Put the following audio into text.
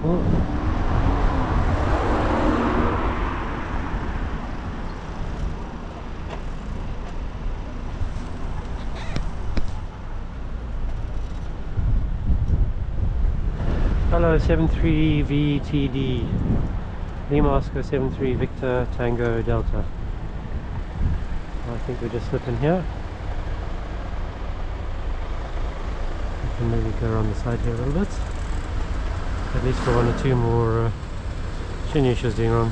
Oh. LO73VTD, Lima Oscar 73 Victor Tango Delta. I think we just slip in here. We can maybe go around the side here a little bit, at least for one or two more Shinyushas doing wrong.